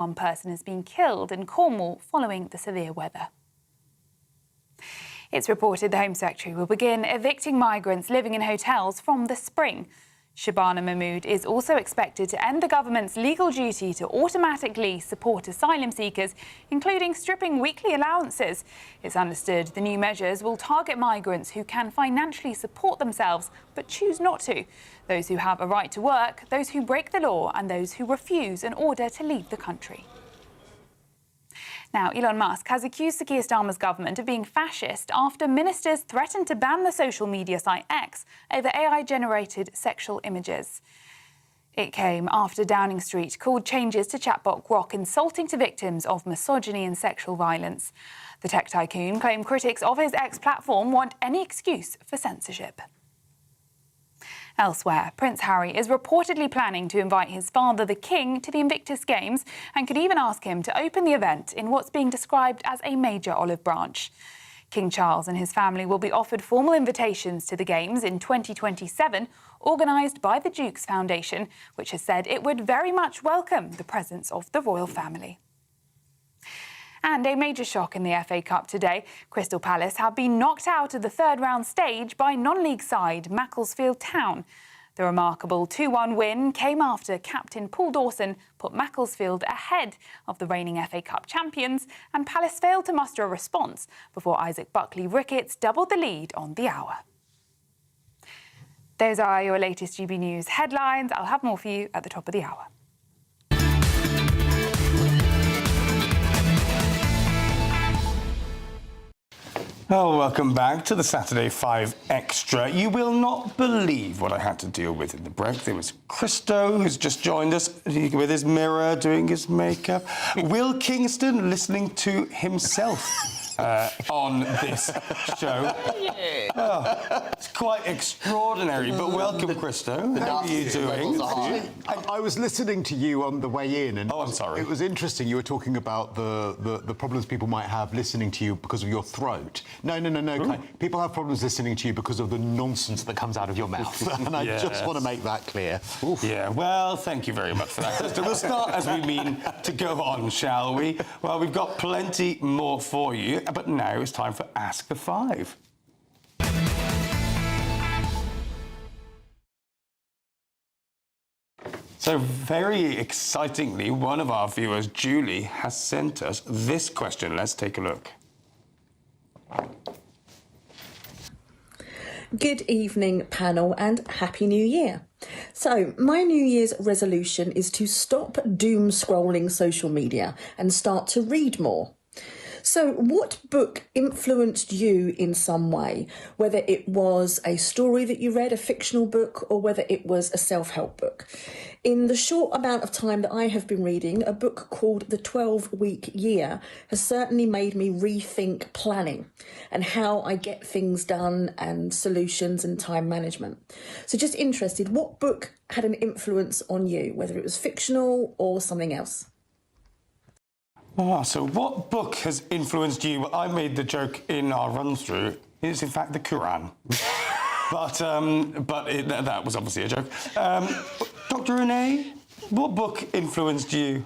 One person has been killed in Cornwall following the severe weather. It's reported the Home Secretary will begin evicting migrants living in hotels from the spring. Shabana Mahmood is also expected to end the government's legal duty to automatically support asylum seekers, including stripping weekly allowances. It's understood the new measures will target migrants who can financially support themselves but choose not to. Those who have a right to work, those who break the law and those who refuse an order to leave the country. Now, Elon Musk has accused Sir Keir Starmer's government of being fascist after ministers threatened to ban the social media site X over AI-generated sexual images. It came after Downing Street called changes to chatbot Grok insulting to victims of misogyny and sexual violence. The tech tycoon claimed critics of his X platform want any excuse for censorship. Elsewhere, Prince Harry is reportedly planning to invite his father, the King, to the Invictus Games and could even ask him to open the event in what's being described as a major olive branch. King Charles and his family will be offered formal invitations to the Games in 2027, organised by the Duke's Foundation, which has said it would very much welcome the presence of the royal family. And a major shock in the FA Cup today. Crystal Palace have been knocked out of the third-round stage by non-league side Macclesfield Town. The remarkable 2-1 win came after captain Paul Dawson put Macclesfield ahead of the reigning FA Cup champions, and Palace failed to muster a response before Isaac Buckley-Ricketts doubled the lead on the hour. Those are your latest GB News headlines. I'll have more for you at the top of the hour. Oh, welcome back to the Saturday 5 Extra. You will not believe what I had to deal with in the break. There was Christo, who's just joined us with his mirror, doing his makeup. Will Kingston listening to himself on this show. Oh, it's quite extraordinary, but welcome, Christo. How are you doing? I was listening to you on the way in, and I'm sorry. It was interesting. You were talking about the problems people might have listening to you because of your throat. No. People have problems listening to you because of the nonsense that comes out of your mouth, and I just want to make that clear. Oof. Yeah, well, thank you very much for that, Christo. We'll start as we mean to go on, shall we? Well, we've got plenty more for you, but now it's time for Ask the Five. So very excitingly, one of our viewers, Julie, has sent us this question. Let's take a look. Good evening, panel, and Happy New Year. So, my New Year's resolution is to stop doom scrolling social media and start to read more. So, what book influenced you in some way, whether it was a story that you read, a fictional book, or whether it was a self-help book? In the short amount of time that I have been reading, a book called The 12-Week Year has certainly made me rethink planning and how I get things done and solutions and time management. So just interested, what book had an influence on you, whether it was fictional or something else? Oh, so what book has influenced you? Well, I made the joke in our run-through. It's in fact the Quran. That was obviously a joke. Dr. Renee, what book influenced you?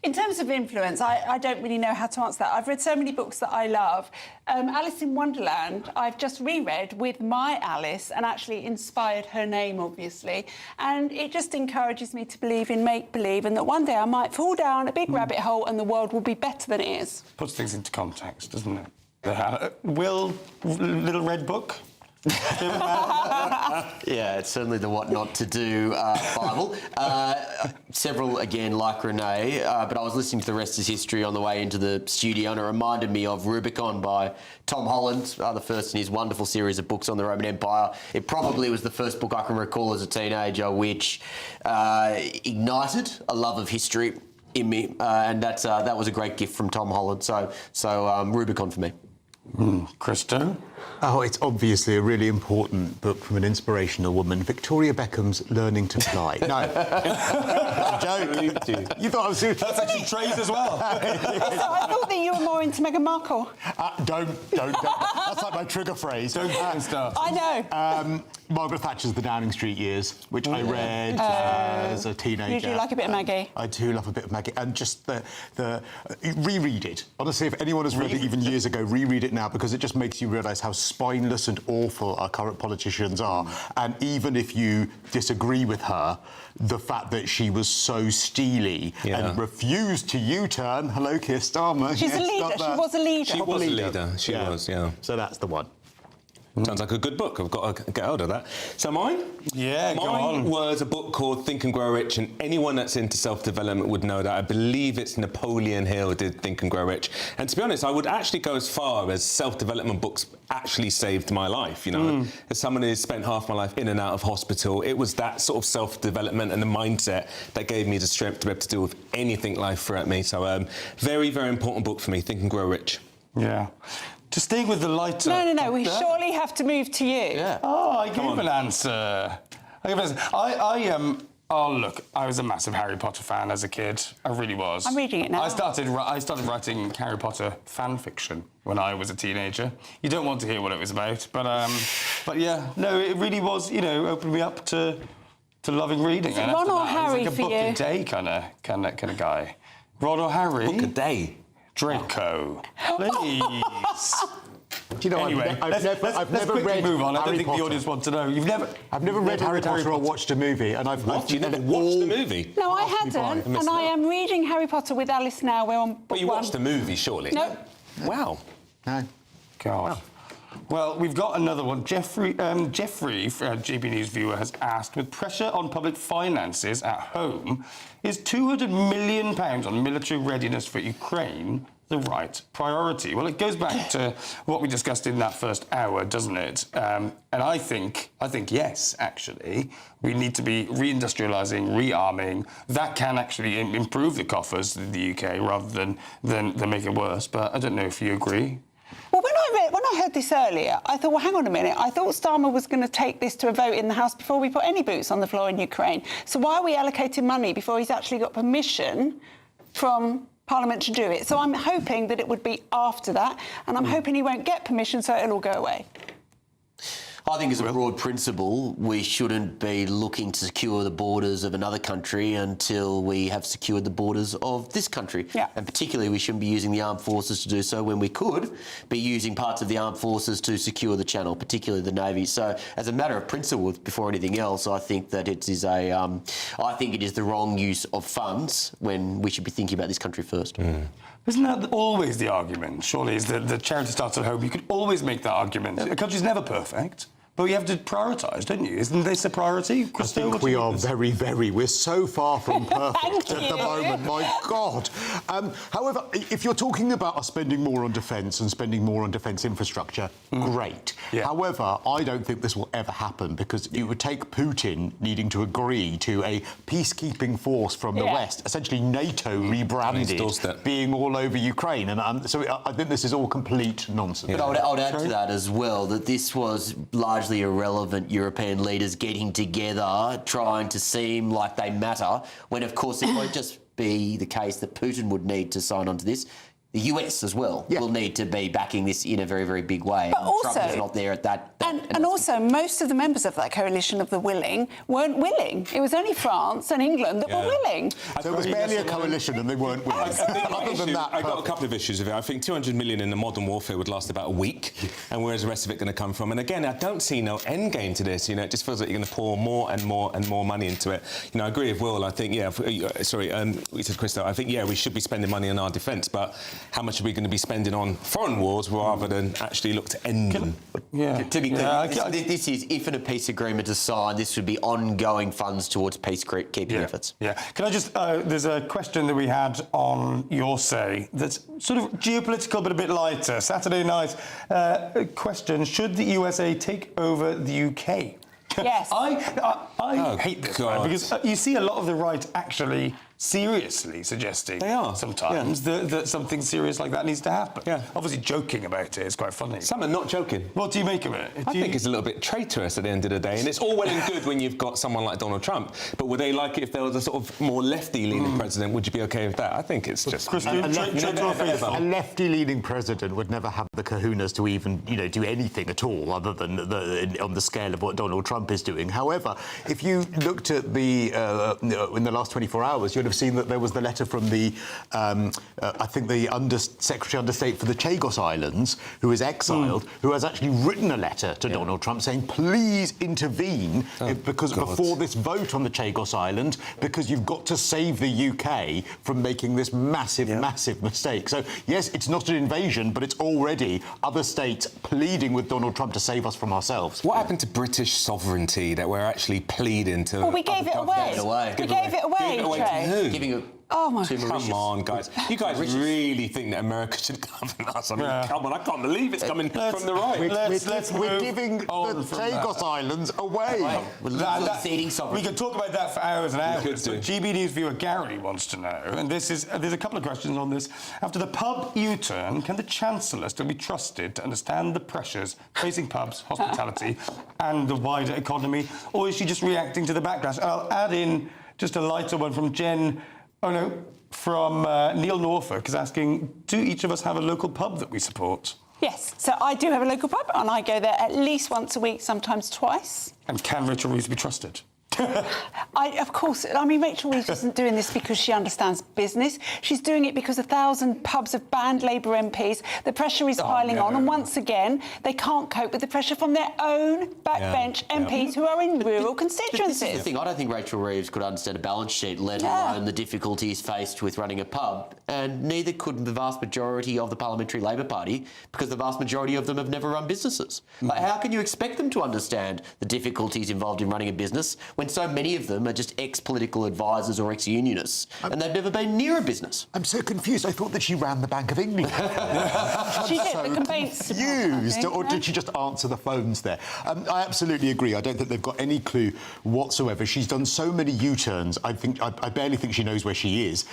In terms of influence, I don't really know how to answer that. I've read so many books that I love. Alice in Wonderland, I've just reread with my Alice and actually inspired her name, obviously. And it just encourages me to believe in make-believe and that one day I might fall down a big rabbit hole and the world will be better than it is. Puts things into context, doesn't it? Will, Little Red Book? Yeah, it's certainly the what not to do Bible. Several, again, like Renee, but I was listening to The Rest is History on the way into the studio, and it reminded me of Rubicon by Tom Holland, the first in his wonderful series of books on the Roman Empire. It probably was the first book I can recall as a teenager which ignited a love of history in me, and that was a great gift from Tom Holland. So Rubicon for me. Christo? Oh, it's obviously a really important book from an inspirational woman, Victoria Beckham's Learning to Fly. No. Joke. You thought I was serious. That's actually trade as well. So I thought that you were more into Meghan Markle. Don't. That's like my trigger phrase. Don't start. I know. Margaret Thatcher's The Downing Street Years, which I read as a teenager. You do like a bit of Maggie? I do love a bit of Maggie. And just reread it. Honestly, if anyone has read it even years ago, reread it now, because it just makes you realise how spineless and awful our current politicians are. And even if you disagree with her, the fact that she was so steely and refused to U-turn. Hello, Keir Starmer. She's a leader. She was a leader. She was a leader. She was, yeah. So that's the one. Sounds like a good book. I've got to get hold of that. So mine? Yeah, go on. Mine was a book called Think and Grow Rich, and anyone that's into self-development would know that. I believe it's Napoleon Hill did Think and Grow Rich. And to be honest, I would actually go as far as self-development books actually saved my life, you know. As someone who's spent half my life in and out of hospital, it was that sort of self-development and the mindset that gave me the strength to be able to deal with anything life threw at me. So very, very important book for me, Think and Grow Rich. Yeah. To stay with the lighter... No. We surely have to move to you. Yeah. Oh, I gave an answer. Oh, look, I was a massive Harry Potter fan as a kid. I really was. I'm reading it now. I started writing Harry Potter fan fiction when I was a teenager. You don't want to hear what it was about, but yeah, no, it really was, you know, opened me up to loving reading. Is it Ron or Harry like a for book you? a day kind of guy. Ron or Harry? Book a day. Draco, please. Do you know, Anyway, I've never quickly read move on. I don't Harry think Potter. the audience want to know. I've never read Harry Potter or watched a movie, and I've You never watched the movie? No, I Passed me by. hadn't, I and missed I that. am reading Harry Potter with Alice now. We're on book But you one. watched the movie, surely? No. Wow. No. God. Well, we've got another one. Jeffrey, GB News viewer, has asked, with pressure on public finances at home, is £200 million on military readiness for Ukraine the right priority? Well, it goes back to what we discussed in that first hour, doesn't it? And I think yes, actually. We need to be reindustrialising, rearming. That can actually improve the coffers of the UK rather than make it worse. But I don't know if you agree. Well, when I heard this earlier, I thought, well, hang on a minute. I thought Starmer was going to take this to a vote in the House before we put any boots on the floor in Ukraine. So why are we allocating money before he's actually got permission from Parliament to do it? So I'm hoping that it would be after that, and I'm hoping he won't get permission, so it'll all go away. I think as a broad principle, we shouldn't be looking to secure the borders of another country until we have secured the borders of this country. Yeah. And particularly, we shouldn't be using the armed forces to do so when we could be using parts of the armed forces to secure the channel, particularly the Navy. So as a matter of principle, before anything else, I think that it is the wrong use of funds when we should be thinking about this country first. Isn't that always the argument? Surely, is that the charity starts at home. You could always make that argument. A country's never perfect, but you have to prioritise, don't you? Isn't this a priority? Christo, I think we are we're so far from perfect at the moment, my God. However, if you're talking about us spending more on defence and spending more on defence infrastructure, great. Yeah. However, I don't think this will ever happen, because it would take Putin needing to agree to a peacekeeping force from the West, essentially NATO rebranded, being all over Ukraine. And so I think this is all complete nonsense. But I would add to that as well that this was largely irrelevant European leaders getting together, trying to seem like they matter, when of course it won't just be the case that Putin would need to sign on to this. The US as well will need to be backing this in a very, very big way. But also, Trump is not there at that. And also, most of the members of that coalition of the willing weren't willing. It was only France and England that were willing. So it was barely a coalition and they weren't willing. I got a couple of issues with it. I think 200 million in the modern warfare would last about a week, and where's the rest of it going to come from? And again, I don't see no end game to this. You know, it just feels like you're going to pour more and more and more money into it. You know, I agree with Will. I think, we said Christo. I think, we should be spending money on our defence, but how much are we going to be spending on foreign wars rather than actually look to end them? To be clear, this is, if a peace agreement is signed, this would be ongoing funds towards peacekeeping efforts. Yeah. Can I just... there's a question that we had on Your Say that's sort of geopolitical but a bit lighter. Saturday night question, should the USA take over the UK? Yes. I hate this one, because you see a lot of the right actually seriously suggesting They are, sometimes that something serious like that needs to happen. Yeah. Obviously joking about it is quite funny. Some are not joking. What do you make of it? I think it's a little bit traitorous at the end of the day, and it's all well and good when you've got someone like Donald Trump, but would they like it if there was a sort of more lefty-leaning president? Would you be okay with that? I think it's just... A lefty-leaning president would never have the kahunas to even, do anything at all other than on the scale of what Donald Trump is doing. However, if you looked at the in the last 24 hours, you'd have seen that there was the letter from the I think the Secretary Under State for the Chagos Islands, who is exiled, who has actually written a letter to Donald Trump saying, please intervene before this vote on the Chagos Island, because you've got to save the UK from making this massive mistake. So yes, it's not an invasion, but it's already other states pleading with Donald Trump to save us from ourselves. What happened to British sovereignty that we're actually pleading to? Well, we gave it away. We gave it away, to who? Giving it. Oh my God. Come on, guys. You guys really think that America should govern us? I mean, come on, I can't believe it's coming from the right. We're giving the Chagos Islands away. We could talk about that for hours and hours. But GBNews viewer Gary wants to know, and there's a couple of questions on this. After the pub U-turn, can the Chancellor still be trusted to understand the pressures facing pubs, hospitality, and the wider economy, or is she just reacting to the backlash? I'll add in just a lighter one from from Neil Norfolk is asking, do each of us have a local pub that we support? Yes, so I do have a local pub and I go there at least once a week, sometimes twice. And can Rachel Reeves be trusted? Of course. I mean, Rachel Reeves isn't doing this because she understands business. She's doing it because 1,000 pubs have banned Labour MPs. The pressure is piling on, and once again, they can't cope with the pressure from their own backbench MPs who are in rural constituencies. This is the thing. I don't think Rachel Reeves could understand a balance sheet, let alone the difficulties faced with running a pub, and neither could the vast majority of the Parliamentary Labor Party, because the vast majority of them have never run businesses. Like, how can you expect them to understand the difficulties involved in running a business when so many of them are just ex-political advisors or ex-unionists, and they've never been near a business? I'm so confused. I thought that she ran the Bank of England. She did, the complaints confused, or did she just answer the phones there? I absolutely agree. I don't think they've got any clue whatsoever. She's done so many U-turns. I barely think she knows where she is.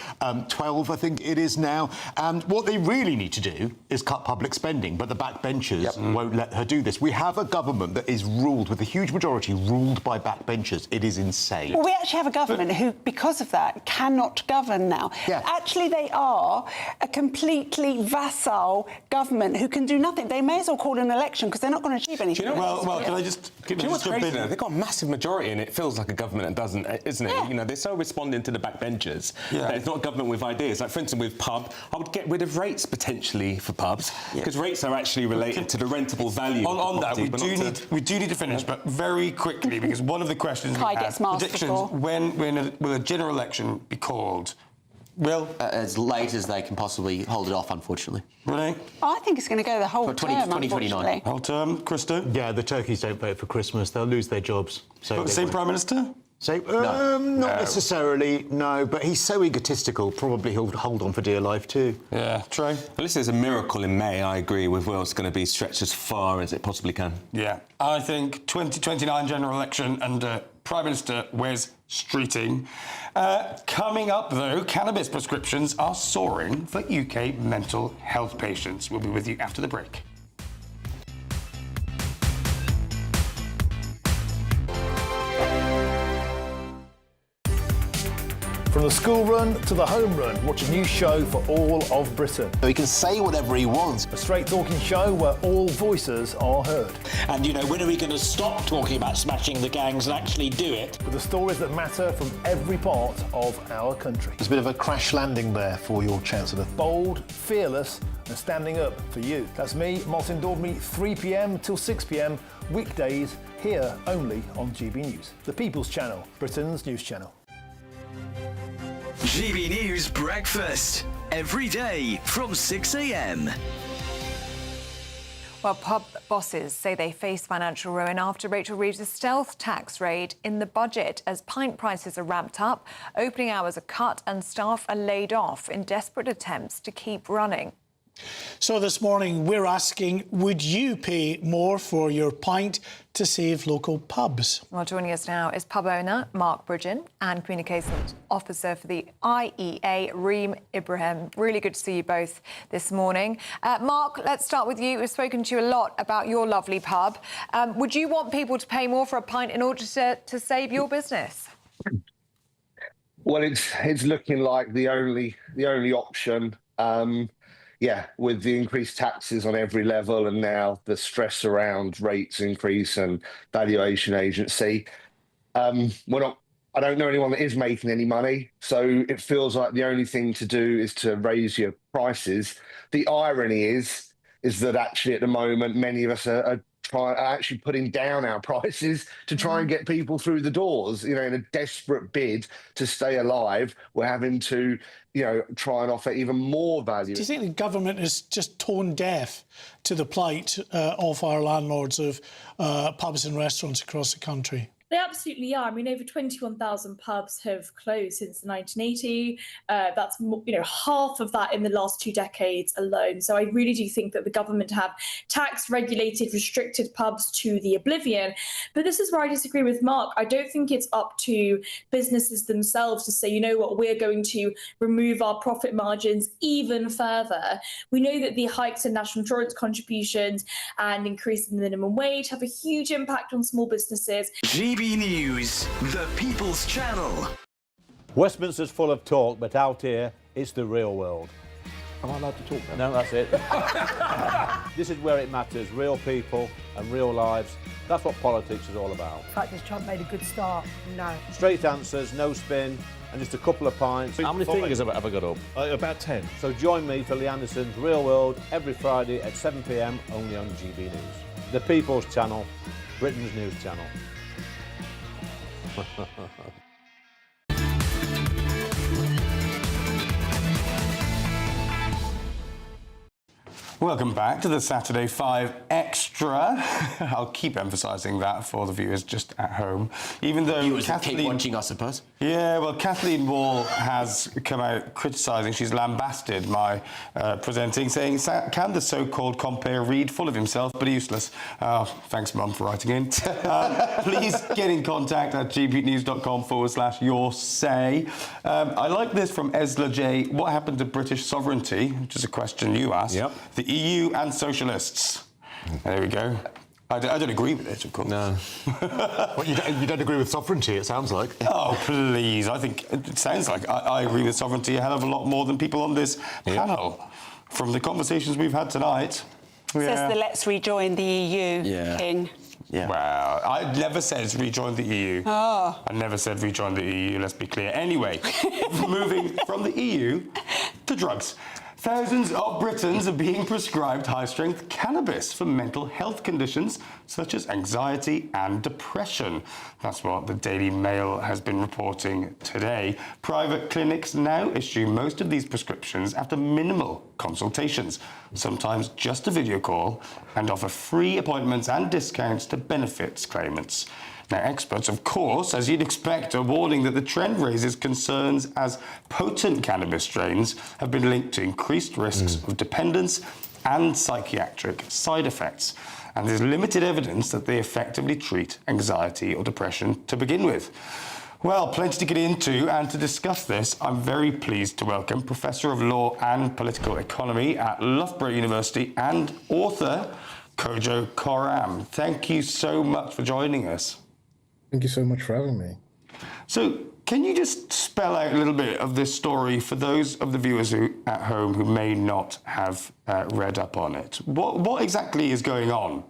12, I think it is now. And what they really need to do is cut public spending, but the backbenchers won't let her do this. We have a government that is ruled, with a huge majority, ruled by backbenchers. It is insane. Well, we actually have a government who, because of that, cannot govern now. Yeah. Actually, they are a completely vassal government who can do nothing. They may as well call an election because they're not going to achieve anything. Do you know can I just... Do you know what's crazy though? They've got a massive majority and it feels like a government that doesn't, isn't it? Yeah. They're so responding to the backbenchers that it's not a government with ideas. Like, for instance, with pub, I would get rid of rates potentially for pubs, because rates are actually related to the rentable value. On that, we do need to finish, but very quickly, because one of the questions we have, predictions, when will a general election be called? Will? As late as they can possibly hold it off, unfortunately. Renee? I think it's going to go the whole term, 2029. Whole term. Christo? Yeah, the turkeys don't vote for Christmas. They'll lose their jobs. So the same Prime Minister? Not necessarily, no, but he's so egotistical, probably he'll hold on for dear life too. Yeah, Trey? Well, this is a miracle in May. I agree with Will. It's going to be stretched as far as it possibly can. Yeah. I think 2029 general election under Prime Minister Wes Streeting. Coming up, though, cannabis prescriptions are soaring for UK mental health patients. We'll be with you after the break. From the school run to the home run, watch a new show for all of Britain. He can say whatever he wants. A straight-talking show where all voices are heard. And, when are we going to stop talking about smashing the gangs and actually do it? With the stories that matter from every part of our country. There's a bit of a crash landing there for your Chancellor. Bold, fearless and standing up for you. That's me, Martin Dordme, 3 p.m. till 6 p.m, weekdays, here only on GB News. The People's Channel, Britain's news channel. GB News Breakfast, every day from 6 a.m. Well, pub bosses say they face financial ruin after Rachel Reeves' stealth tax raid in the budget. As pint prices are ramped up, opening hours are cut and staff are laid off in desperate attempts to keep running. So this morning we're asking, would you pay more for your pint to save local pubs? Well, joining us now is pub owner Mark Bridgen and Communications Officer for the IEA, Reem Ibrahim. Really good to see you both this morning. Mark, let's start with you. We've spoken to you a lot about your lovely pub. Would you want people to pay more for a pint in order to save your business? Well, it's looking like the only option. Yeah, with the increased taxes on every level and now the stress around rates increase and valuation agency, I don't know anyone that is making any money, so it feels like the only thing to do is to raise your prices. The irony is that actually at the moment many of us are actually putting down our prices to try and get people through the doors. You know, in a desperate bid to stay alive, we're having to, try and offer even more value. Do you think the government is just tone deaf to the plight of our landlords of pubs and restaurants across the country? They absolutely are. I mean, over 21,000 pubs have closed since 1980. That's half of that in the last 2 decades alone. So I really do think that the government have tax regulated, restricted pubs to the oblivion. But this is where I disagree with Mark. I don't think it's up to businesses themselves to say, you know what, we're going to remove our profit margins even further. We know that the hikes in national insurance contributions and increase in the minimum wage have a huge impact on small businesses. GBNews, the People's Channel. Westminster's full of talk, but out here, it's the real world. Am I allowed to talk now? No, that's it. This is where it matters, real people and real lives. That's what politics is all about. In fact, has Trump made a good start? No. Straight answers, no spin, and just a couple of pints. How many fingers have I got up? About 10. So join me for Lee Anderson's Real World every Friday at 7 p.m, only on GB News. The People's Channel, Britain's news channel. Welcome back to the Saturday 5 Extra. I'll keep emphasising that for the viewers just at home. Even though viewers keep watching, I suppose. Yeah, well, Kathleen Wall has come out criticising, she's lambasted my presenting, saying, can the so-called compere read full of himself but useless? Thanks, Mum, for writing in. Please get in contact at gbnews.com/your say. I like this from Esla J. What happened to British sovereignty? Which is a question you asked. Yep. The EU and socialists. There we go. I don't agree with it, of course. No. Well, you don't agree with sovereignty, it sounds like. Oh, please. I think it sounds like I agree with sovereignty a hell of a lot more than people on this panel. From the conversations we've had tonight. Says the let's rejoin the EU king. Yeah. Well, I never said rejoin the EU. Oh. I never said rejoin the EU, let's be clear. Anyway, moving from the EU to drugs. Thousands of Britons are being prescribed high-strength cannabis for mental health conditions such as anxiety and depression. That's what the Daily Mail has been reporting today. Private clinics now issue most of these prescriptions after minimal consultations, sometimes just a video call, and offer free appointments and discounts to benefits claimants. Now, experts, of course, as you'd expect, are warning that the trend raises concerns as potent cannabis strains have been linked to increased risks of dependence and psychiatric side effects. And there's limited evidence that they effectively treat anxiety or depression to begin with. Well, plenty to get into, and to discuss this, I'm very pleased to welcome Professor of Law and Political Economy at Loughborough University and author Kojo Koram. Thank you so much for joining us. Thank you so much for having me. So, can you just spell out a little bit of this story for those of the viewers at home who may not have read up on it? What exactly is going on?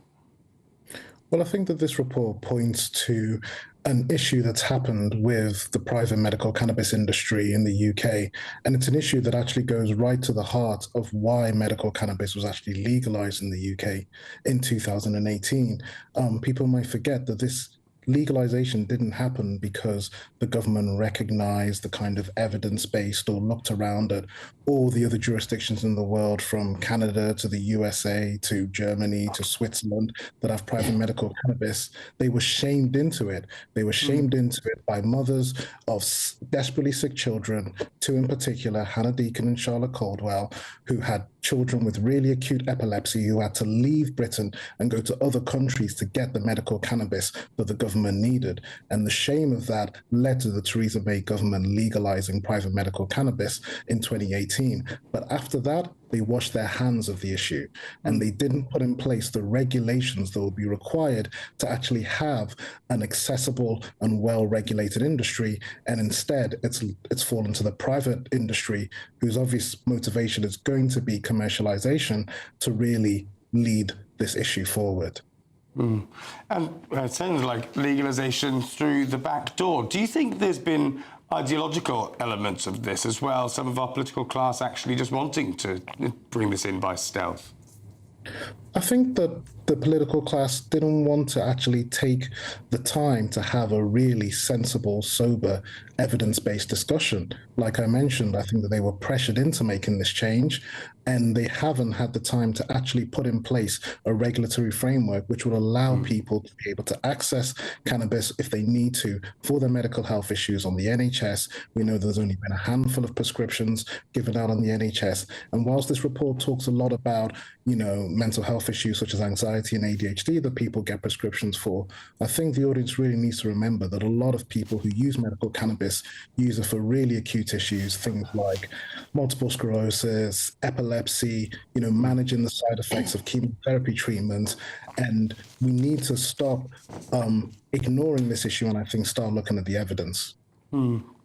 Well, I think that this report points to an issue that's happened with the private medical cannabis industry in the UK. And it's an issue that actually goes right to the heart of why medical cannabis was actually legalized in the UK in 2018. People might forget that this legalization didn't happen because the government recognized the kind of evidence-based or looked around at all the other jurisdictions in the world, from Canada to the USA to Germany to Switzerland, that have private medical cannabis. They were shamed into it. They were shamed into it by mothers of desperately sick children, two in particular, Hannah Deacon and Charlotte Caldwell, who had children with really acute epilepsy who had to leave Britain and go to other countries to get the medical cannabis that the government needed. And the shame of that led to the Theresa May government legalizing private medical cannabis in 2018. But after that, they washed their hands of the issue, and they didn't put in place the regulations that would be required to actually have an accessible and well-regulated industry. And instead, it's fallen to the private industry, whose obvious motivation is going to be commercialization, to really lead this issue forward. And it sounds like legalization through the back door. Do you think there's been ideological elements of this as well? Some of our political class actually just wanting to bring this in by stealth? I think that the political class didn't want to actually take the time to have a really sensible, sober, evidence-based discussion. Like I mentioned, I think that they were pressured into making this change, and they haven't had the time to actually put in place a regulatory framework which would allow people to be able to access cannabis if they need to for their medical health issues on the NHS. We know there's only been a handful of prescriptions given out on the NHS. And whilst this report talks a lot about, mental health issues such as anxiety and ADHD that people get prescriptions for, I think the audience really needs to remember that a lot of people who use medical cannabis use it for really acute issues, things like multiple sclerosis, epilepsy, managing the side effects of chemotherapy treatments. And we need to stop ignoring this issue and I think start looking at the evidence.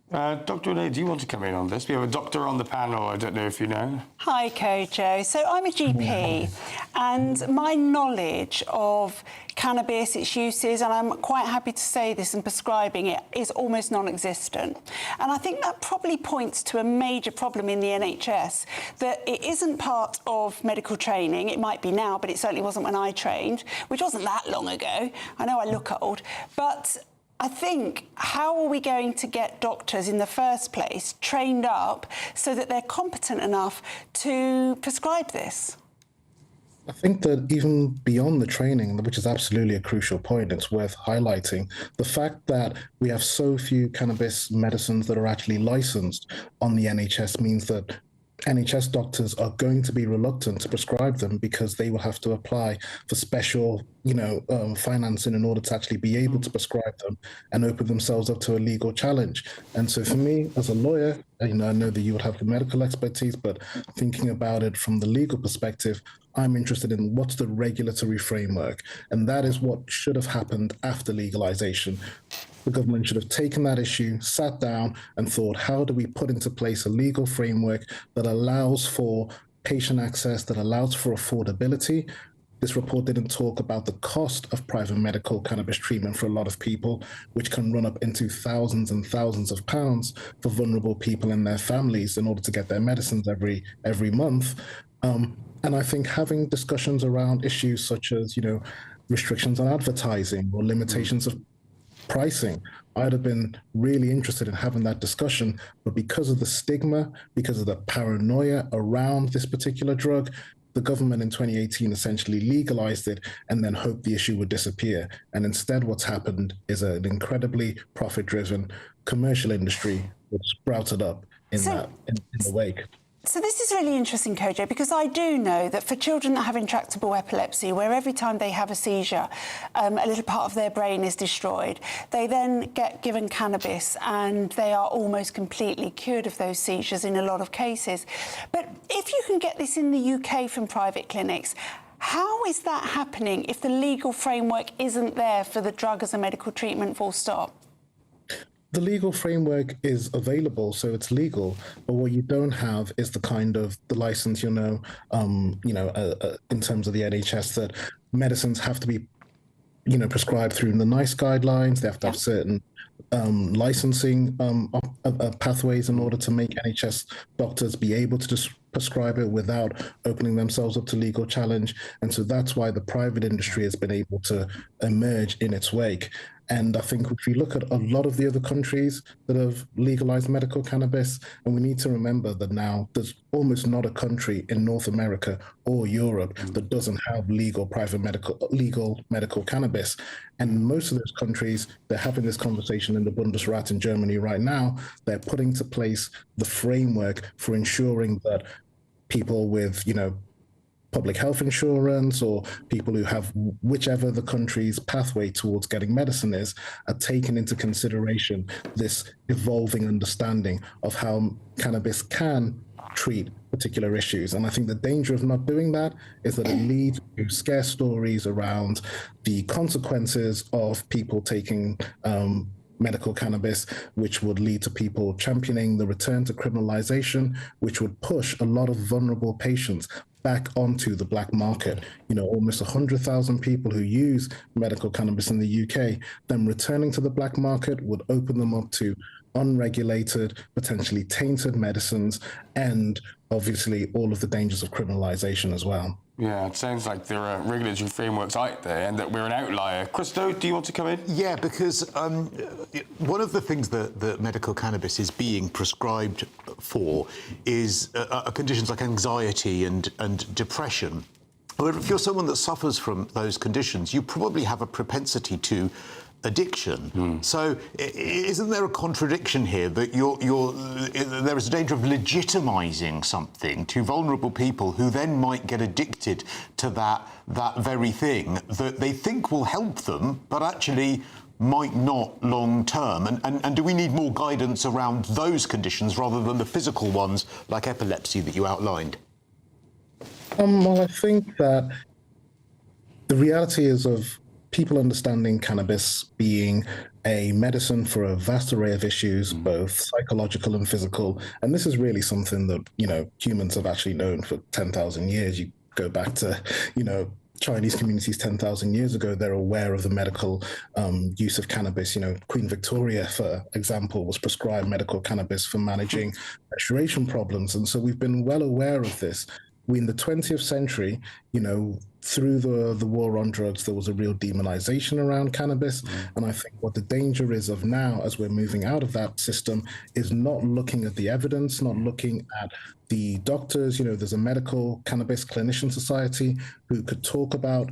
Dr. Renee, do you want to come in on this? We have a doctor on the panel, I don't know if you know. Hi, Kojo. So I'm a GP, and my knowledge of cannabis, its uses, and I'm quite happy to say this, and prescribing it, is almost non-existent. And I think that probably points to a major problem in the NHS, that it isn't part of medical training. It might be now, but it certainly wasn't when I trained, which wasn't that long ago. I know I look old, but I think, how are we going to get doctors in the first place trained up so that they're competent enough to prescribe this? I think that even beyond the training, which is absolutely a crucial point, it's worth highlighting the fact that we have so few cannabis medicines that are actually licensed on the NHS means that NHS doctors are going to be reluctant to prescribe them because they will have to apply for special, financing in order to actually be able to prescribe them and open themselves up to a legal challenge. And so for me, as a lawyer, I know that you would have the medical expertise, but thinking about it from the legal perspective, I'm interested in what's the regulatory framework. And that is what should have happened after legalization. The government should have taken that issue, sat down and thought, how do we put into place a legal framework that allows for patient access, that allows for affordability? This report didn't talk about the cost of private medical cannabis treatment for a lot of people, which can run up into thousands and thousands of pounds for vulnerable people and their families in order to get their medicines every month. And I think having discussions around issues such as, restrictions on advertising or limitations of pricing, I'd have been really interested in having that discussion, but because of the stigma, because of the paranoia around this particular drug, the government in 2018 essentially legalized it and then hoped the issue would disappear. And instead what's happened is an incredibly profit-driven commercial industry which sprouted up in the wake. So this is really interesting, Kojo, because I do know that for children that have intractable epilepsy, where every time they have a seizure, a little part of their brain is destroyed, they then get given cannabis and they are almost completely cured of those seizures in a lot of cases. But if you can get this in the UK from private clinics, how is that happening if the legal framework isn't there for the drug as a medical treatment, full stop? The legal framework is available, so it's legal. But what you don't have is the kind of the license, in terms of the NHS, that medicines have to be, prescribed through the NICE guidelines. They have to have certain licensing pathways in order to make NHS doctors be able to just prescribe it without opening themselves up to legal challenge. And so that's why the private industry has been able to emerge in its wake. And I think if you look at a lot of the other countries that have legalized medical cannabis, and we need to remember that now there's almost not a country in North America or Europe that doesn't have legal medical cannabis. And most of those countries, they're having this conversation in the Bundesrat in Germany right now. They're putting into place the framework for ensuring that people with, public health insurance or people who have whichever the country's pathway towards getting medicine is, are taking into consideration this evolving understanding of how cannabis can treat particular issues. And I think the danger of not doing that is that it leads to scare stories around the consequences of people taking medical cannabis, which would lead to people championing the return to criminalization, which would push a lot of vulnerable patients back onto the black market. Almost 100,000 people who use medical cannabis in the UK, then returning to the black market would open them up to unregulated, potentially tainted medicines, and obviously all of the dangers of criminalization as well. Yeah, it sounds like there are regulatory frameworks out there and that we're an outlier. Christo, do you want to come in? Yeah, because one of the things that medical cannabis is being prescribed for is conditions like anxiety and depression. However, if you're someone that suffers from those conditions, you probably have a propensity to addiction. So isn't there a contradiction here that there is a danger of legitimising something to vulnerable people who then might get addicted to that very thing that they think will help them, but actually might not long term? And do we need more guidance around those conditions rather than the physical ones like epilepsy that you outlined? Well, I think that the reality is of people understanding cannabis being a medicine for a vast array of issues, both psychological and physical. And this is really something that, humans have actually known for 10,000 years. You go back to, Chinese communities 10,000 years ago, they're aware of the medical use of cannabis. Queen Victoria, for example, was prescribed medical cannabis for managing menstruation problems. And so we've been well aware of this. In the 20th century, through the war on drugs, there was a real demonization around cannabis. And I think what the danger is of now, as we're moving out of that system, is not looking at the evidence, not looking at the doctors. There's a medical cannabis clinician society who could talk about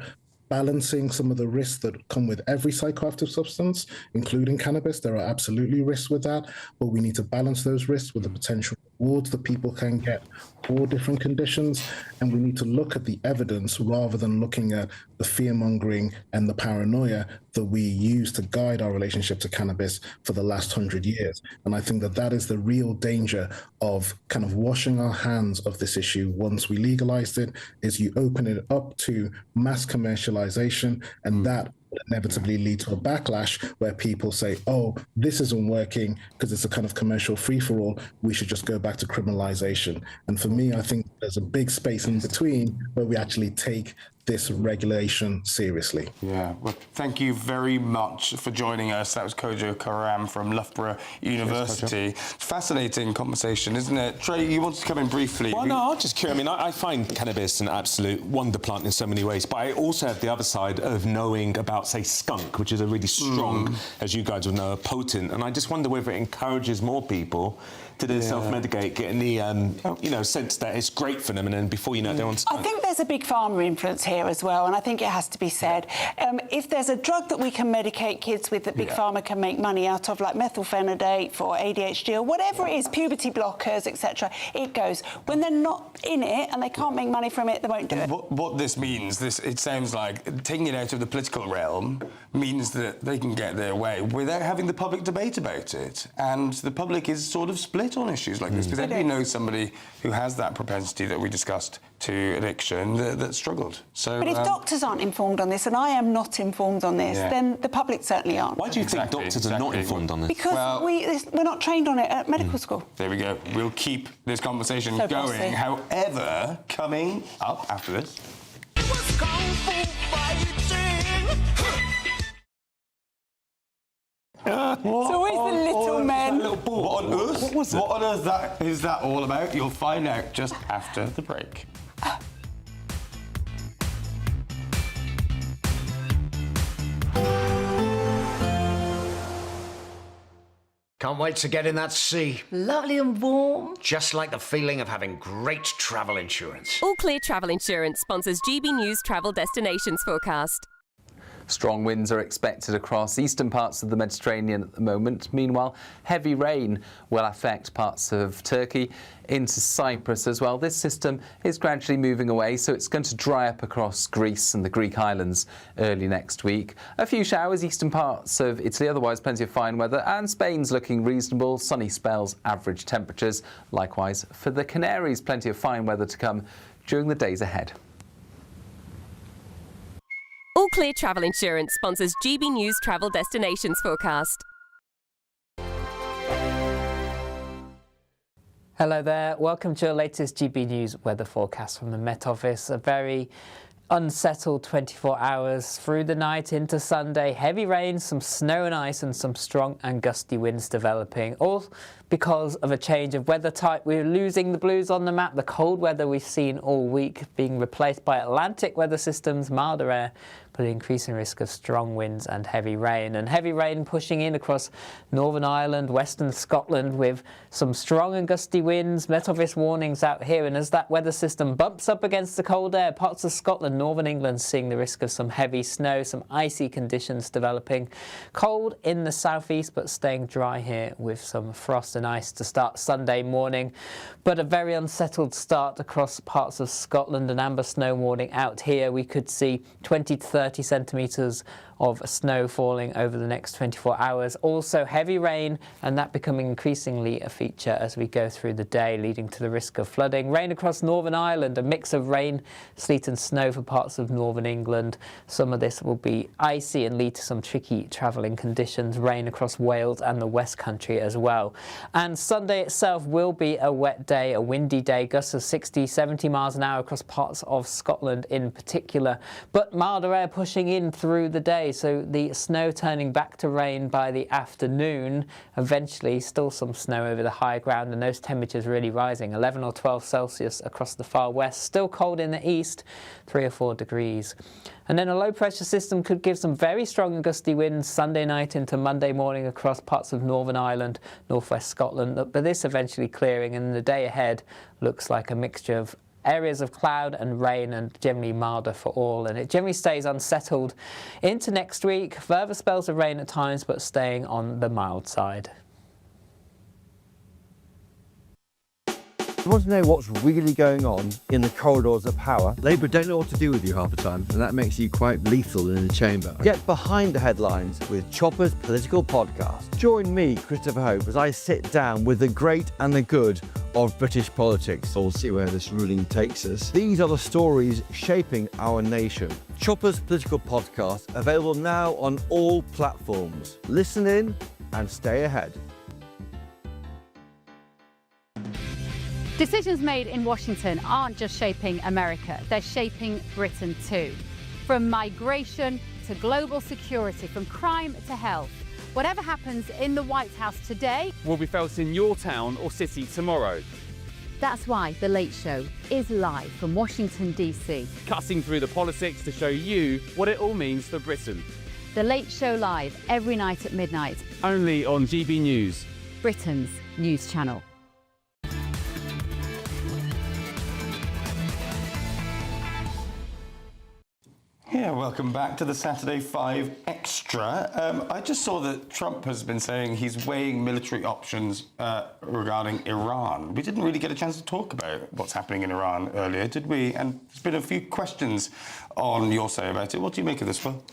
balancing some of the risks that come with every psychoactive substance, including cannabis. There are absolutely risks with that, but we need to balance those risks with the potential rewards that people can get for different conditions. And we need to look at the evidence rather than looking at the fear-mongering and the paranoia that we use to guide our relationship to cannabis for the last 100 years. And I think that is the real danger of kind of washing our hands of this issue once we legalized it, is you open it up to mass commercialization, and that will inevitably lead to a backlash where people say, oh, this isn't working because it's a kind of commercial free-for-all, we should just go back to criminalization. And for me, I think there's a big space in between where we actually take this regulation seriously. Yeah, well, thank you very much for joining us. That was Kojo Karam from Loughborough University. Fascinating conversation, isn't it? Trey, you wanted to come in briefly. Well, no, I'm just curious. I mean, I find cannabis an absolute wonder plant in so many ways, but I also have the other side of knowing about, say, skunk, which is a really strong, as you guys will know, potent, and I just wonder whether it encourages more people to then self-medicate, getting the sense that it's great for them, and then before you know it, they're on skunk. I think there's a big pharma influence here as well, and I think it has to be said. If there's a drug that we can medicate kids with that big pharma can make money out of, like methylphenidate for ADHD or whatever it is, puberty blockers, etc., it goes. When they're not in it and they can't make money from it, they won't do it. What this means, it sounds like taking it out of the political realm means that they can get their way without having the public debate about it. And the public is sort of split on issues like this, because everybody knows somebody who has that propensity that we discussed to addiction that struggled. So, but if doctors aren't informed on this, and I am not informed on this, then the public certainly aren't. Why do you think doctors are not informed on this? Because we're not trained on it at medical school. There we go. We'll keep this conversation going. Bossy. However, coming up after this... It's always the little men. What on earth? What was it? What on earth is that all about? You'll find out just after the break. Can't wait to get in that sea. Lovely and warm. Just like the feeling of having great travel insurance. All Clear Travel Insurance sponsors GBNews travel destinations forecast. Strong winds are expected across eastern parts of the Mediterranean at the moment. Meanwhile, heavy rain will affect parts of Turkey into Cyprus as well. This system is gradually moving away, so it's going to dry up across Greece and the Greek islands early next week. A few showers eastern parts of Italy, otherwise plenty of fine weather, and Spain's looking reasonable. Sunny spells, average temperatures. Likewise for the Canaries, plenty of fine weather to come during the days ahead. All Clear Travel Insurance sponsors GBNews travel destinations forecast. Hello there, welcome to your latest GB News weather forecast from the Met Office. A very unsettled 24 hours through the night into Sunday. Heavy rain, some snow and ice and some strong and gusty winds developing, all because of a change of weather type. We're losing the blues on the map. The cold weather we've seen all week being replaced by Atlantic weather systems, milder air, but increasing risk of strong winds and heavy rain. And heavy rain pushing in across Northern Ireland, Western Scotland with some strong and gusty winds. Met Office warnings out here. And as that weather system bumps up against the cold air, parts of Scotland, Northern England seeing the risk of some heavy snow, some icy conditions developing. Cold in the southeast, but staying dry here with some frost and ice to start Sunday morning. But a very unsettled start across parts of Scotland. An amber snow warning out here. We could see 20 to 30 centimetres of snow falling over the next 24 hours. Also heavy rain, and that becoming increasingly a feature as we go through the day, leading to the risk of flooding. Rain across Northern Ireland, a mix of rain, sleet and snow for parts of Northern England. Some of this will be icy and lead to some tricky travelling conditions. Rain across Wales and the West Country as well. And Sunday itself will be a wet day, a windy day, gusts of 60, 70 miles an hour across parts of Scotland in particular, but milder air pushing in through the day. So the snow turning back to rain by the afternoon. Eventually still some snow over the high ground, and those temperatures really rising, 11 or 12 Celsius across the far west. Still cold in the east, 3 or 4 degrees. And then a low pressure system could give some very strong and gusty winds Sunday night into Monday morning across parts of Northern Ireland, northwest Scotland, but this eventually clearing, and the day ahead looks like a mixture of areas of cloud and rain, and generally milder for all. And it generally stays unsettled into next week. Further spells of rain at times, but staying on the mild side. You want to know what's really going on in the corridors of power? Labour don't know what to do with you half the time, and that makes you quite lethal in the chamber. Get behind the headlines with Chopper's Political Podcast. Join me, Christopher Hope, as I sit down with the great and the good of British politics. We'll see where this ruling takes us. These are the stories shaping our nation. Chopper's Political Podcast, available now on all platforms. Listen in and stay ahead. Decisions made in Washington aren't just shaping America, they're shaping Britain too. From migration to global security, from crime to health. Whatever happens in the White House today will be felt in your town or city tomorrow. That's why The Late Show is live from Washington, D.C. Cutting through the politics to show you what it all means for Britain. The Late Show live every night at midnight. Only on GB News, Britain's news channel. Yeah, welcome back to the Saturday 5 Extra. I just saw that Trump has been saying he's weighing military options regarding Iran. We didn't really get a chance to talk about what's happening in Iran earlier, did we? And there's been a few questions on your say about it. What do you make of this, Phil?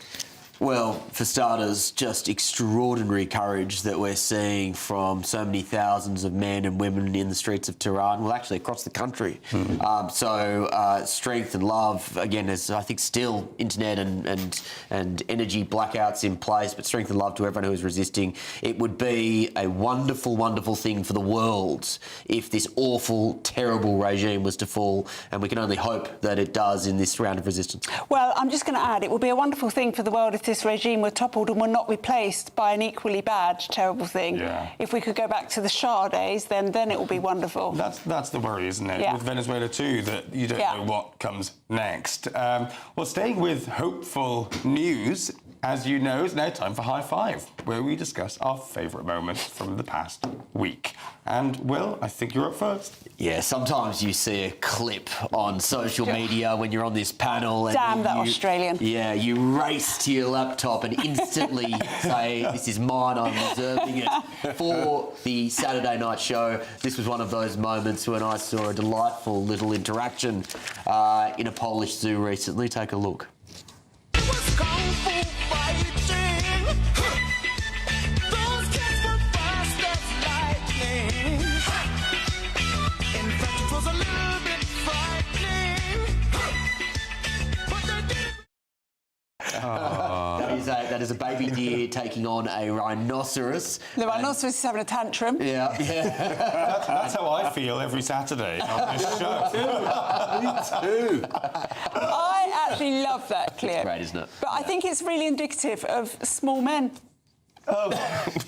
Well, for starters, just extraordinary courage that we're seeing from so many thousands of men and women in the streets of Tehran, well, actually across the country. Strength and love, again, there's, I think, still internet and energy blackouts in place, but strength and love to everyone who is resisting. It would be a wonderful, wonderful thing for the world if this awful, terrible regime was to fall, and we can only hope that it does in this round of resistance. Well, I'm just going to add, it would be a wonderful thing for the world if this regime were toppled and were not replaced by an equally bad, terrible thing. Yeah. If we could go back to the Shah days, then it will be wonderful. That's the worry, isn't it? Yeah. With Venezuela too, that you don't know what comes next. Well, staying with hopeful news, as you know, it's now time for High Five, where we discuss our favourite moments from the past week. And, Will, I think you're up first. Yeah, sometimes you see a clip on social media when you're on this panel. And Damn that Australian. Yeah, you race to your laptop and instantly say, this is mine, I'm reserving it for the Saturday night show. This was one of those moments when I saw a delightful little interaction in a Polish zoo recently. Take a look. That is a baby deer taking on a rhinoceros. The rhinoceros is having a tantrum. Yeah. That's how I feel every Saturday on this show. Me too. I actually love that clip. It's great, isn't it? But I think it's really indicative of small men. Oh,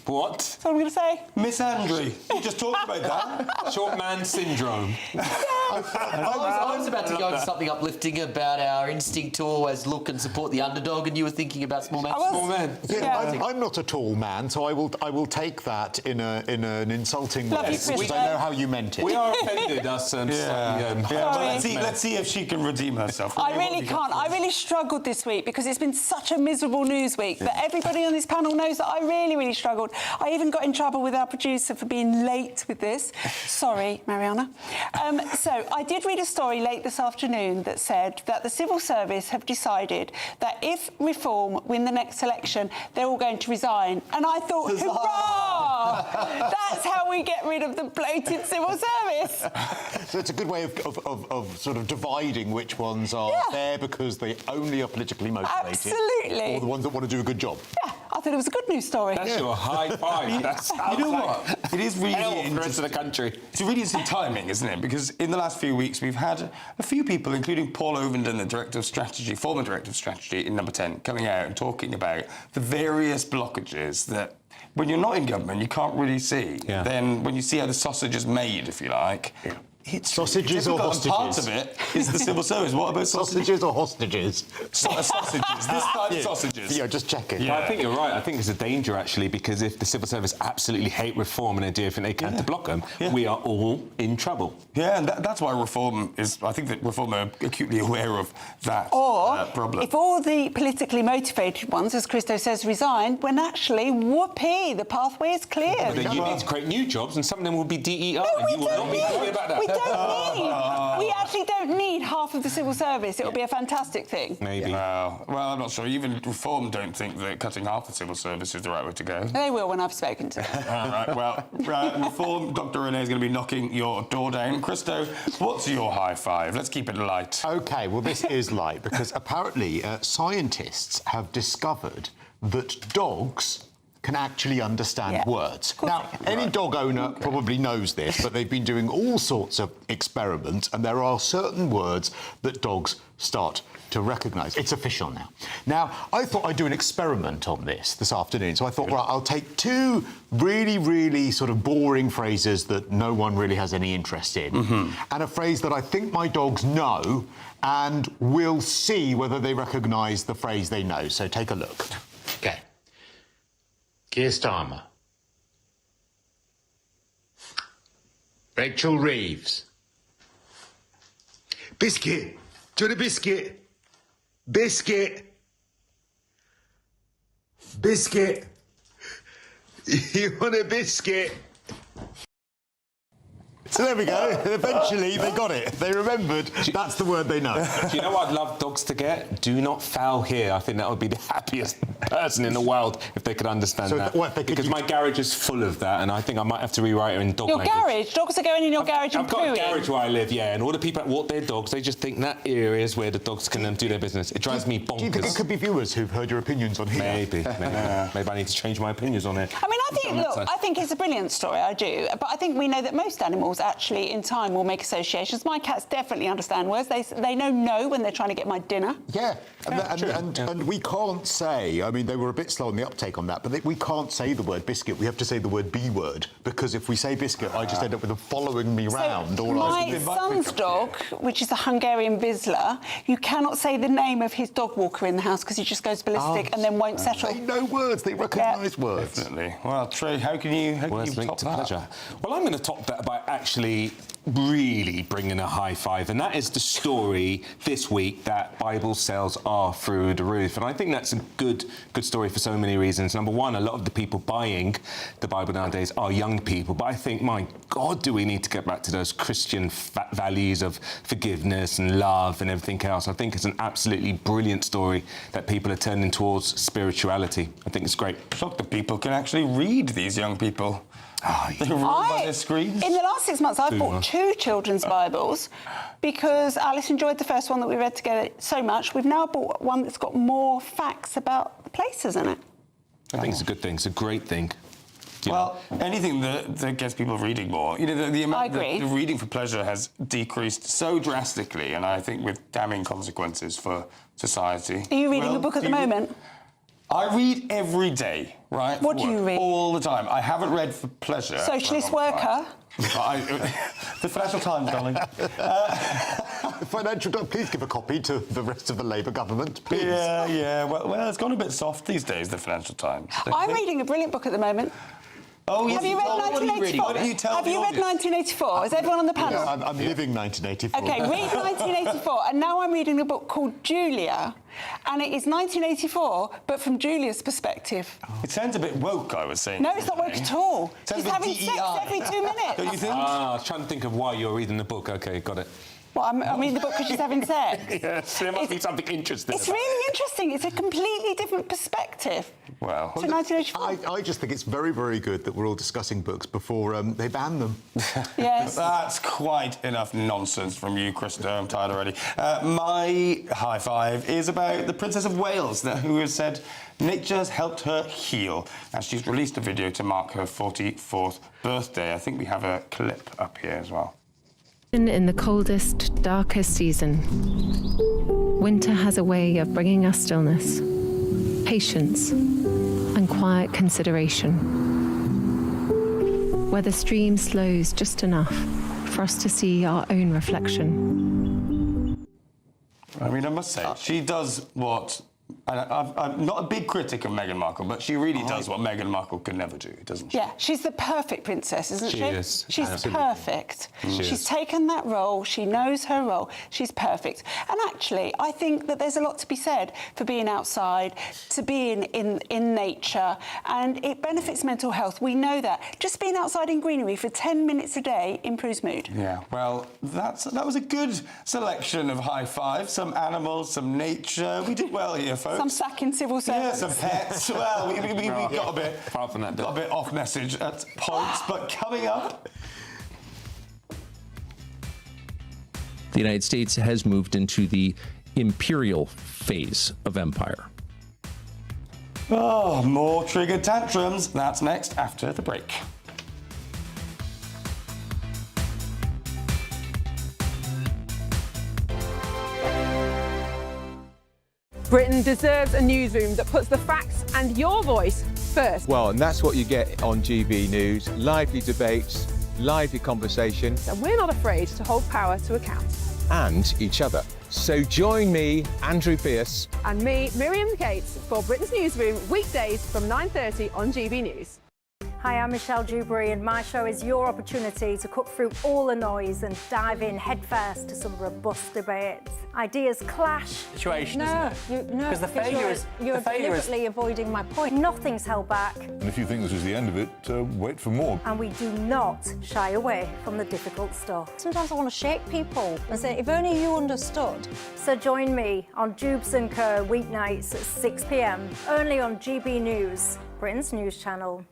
what? That's what I'm going to say. Miss Andre, you just talked about that. Short man syndrome. I was about to go into something uplifting about our instinct to always look and support the underdog, and you were thinking about small men. Small men. Yeah, I'm not a tall man, so I will take that in an insulting way. Love you, Because I know how you meant it. We are offended, us. Let's see if she can redeem herself. I really can't. I really struggled this week because it's been such a miserable news week. But everybody on this panel knows that I really struggled. I even got in trouble with our producer for being late with this. Sorry, Mariana. So I did read a story late this afternoon that said that the civil service have decided that if Reform win the next election, they're all going to resign. And I thought, hurrah! That's how we get rid of the bloated civil service. So it's a good way of sort of dividing which ones are there because they only are politically motivated. Absolutely. Or the ones that want to do a good job. Yeah, I thought it was a good news story. That's your high five. That's you know what? It is really for the rest of the country. It's really interesting timing, isn't it? Because in the last few weeks, we've had a few people, including Paul Ovenden, the Director of Strategy, former Director of Strategy in Number 10, coming out and talking about the various blockages that, when you're not in government, you can't really see. Yeah. Then when you see how the sausage is made, if you like... It's sausages or hostages? Part of it is the civil service. What about sausages or hostages? Sausages. This time, sausages. Yeah, just checking. Yeah. I think you're right. I think it's a danger, actually, because if the civil service absolutely hate Reform and they do everything they can to block them, we are all in trouble. Yeah, and that's why Reform is... I think that Reform are acutely aware of that problem. If all the politically motivated ones, as Christo says, resign, when actually, whoopee, the pathway is clear. But then you need to create new jobs, and some of them will be DEI, and you will not be happy about that. We actually don't need half of the civil service. It will be a fantastic thing. Maybe. Well, I'm not sure. Even Reform don't think that cutting half the civil service is the right way to go. They will when I've spoken to them. All right, well, Reform, Dr. Renee is going to be knocking your door down. Christo, what's your high five? Let's keep it light. OK, well, this is light because apparently scientists have discovered that dogs can actually understand words. Now, any dog owner probably knows this, but they've been doing all sorts of experiments, and there are certain words that dogs start to recognise. It's official now. Now, I thought I'd do an experiment on this afternoon, so I thought, right, I'll take two really sort of boring phrases that no one really has any interest in, and a phrase that I think my dogs know, and we'll see whether they recognise the phrase they know. So take a look. OK. Keir Starmer. Rachel Reeves. Biscuit. Do you want a biscuit? Biscuit. Biscuit. You want a biscuit? So there we go. Eventually, they got it. They remembered that's the word they know. Do you know what I'd love dogs to get? Do not foul here. I think that would be the happiest person in the world if they could understand that. Because my garage is full of that, and I think I might have to rewrite it in dog language. Your garage? Dogs are going in your garage and I've got pooing? a garage where I live, yeah, and all the people that walk their dogs, they just think that area is where the dogs can do their business. It drives me bonkers. Do you think it could be viewers who've heard your opinions on here? Maybe I need to change my opinions on it. I mean, I I think it's a brilliant story, I do. But I think we know that most animals actually, in time, will make associations. My cats definitely understand words. They know no when they're trying to get my dinner. Yeah, and we can't say, I mean, they were a bit slow on the uptake on that, but we can't say the word biscuit. We have to say the word B word, because if we say biscuit, I just end up with them following me round. My son's dog, which is a Hungarian Vizsla, you cannot say the name of his dog walker in the house because he just goes ballistic and then won't settle. They know words. They recognise words. Definitely. Well, Trey, how can you top that? Pleasure. Well, I'm going to top that by actually really bringing a high five, and that is the story this week that Bible sales are through the roof. And I think that's a good story for so many reasons. Number one, a lot of the people buying the Bible nowadays are young people, but I think, my God, do we need to get back to those Christian values of forgiveness and love and everything else. I think it's an absolutely brilliant story that people are turning towards spirituality. I think it's great. Shocked that people can actually read, these young people. They read by their screens. In the last 6 months, I've bought 2 children's Bibles because Alice enjoyed the first one that we read together so much. We've now bought one that's got more facts about the places in it. I think it's a good thing. It's a great thing. Well, anything that gets people reading more. You know, the amount the reading for pleasure has decreased so drastically, and I think with damning consequences for society. Are you reading a book at the moment? I read every day, right? What do you read? All the time. I haven't read for pleasure. Socialist Worker? The Financial Times, darling. The Financial Times, please give a copy to the rest of the Labour government, please. Yeah. Well, it's gone a bit soft these days, the Financial Times. I'm reading a brilliant book at the moment. Oh, yes. Have you read 1984? Why don't you tell Have you read 1984? Is everyone on the panel? Yeah, I'm living 1984. OK, read 1984. And now I'm reading a book called Julia, and it is 1984, but from Julia's perspective. It sounds a bit woke, I was saying. No, it's not woke at all. Sounds She's a bit having DEI. sex every 2 minutes. Don't you think? I was trying to think of why you're reading the book. OK, got it. Well, I'm reading the book because she's having sex. Yes, there must be something interesting. It's really interesting. It's a completely different perspective. Well, to 1984. I just think it's very, very good that we're all discussing books before they ban them. Yes. That's quite enough nonsense from you, Krista. I'm tired already. My high five is about the Princess of Wales, who has said nature has helped her heal. And she's released a video to mark her 44th birthday. I think we have a clip up here as well. In the coldest, darkest season, winter has a way of bringing us stillness, patience, and quiet consideration, where the stream slows just enough for us to see our own reflection. I mean, I must say, she does what... I'm not a big critic of Meghan Markle, but she really does what Meghan Markle could never do, doesn't she? Yeah, she's the perfect princess, isn't she? She is. She's Absolutely. perfect. She She's is. taken that role. She knows her role. She's perfect. And actually, I think that there's a lot to be said for being outside, to being in nature, and it benefits mental health. We know that. Just being outside in greenery for 10 minutes a day improves mood. Yeah, well, that was a good selection of high fives. Some animals, some nature. We did well here, folks. Some sacking civil servants. Yeah, some pets. Well, we got a bit Apart from that, got a bit off message at points, but coming up. The United States has moved into the imperial phase of empire. Oh, more trigger tantrums. That's next after the break. Britain deserves a newsroom that puts the facts and your voice first. Well, and that's what you get on GB News. Lively debates, lively conversation. And we're not afraid to hold power to account. And each other. So join me, Andrew Pierce. And me, Miriam Gates, for Britain's Newsroom, weekdays from 9:30 on GB News. Hi, I'm Michelle Dewberry, and my show is your opportunity to cut through all the noise and dive in headfirst to some robust debates. Ideas clash. Situation, no, isn't it? No, Because the failure is... You're the failure deliberately avoiding my point. Nothing's held back. And if you think this is the end of it, wait for more. And we do not shy away from the difficult stuff. Sometimes I want to shake people and say, if only you understood. So join me on Jubes & Co. weeknights at 6 p.m, only on GB News, Britain's news channel.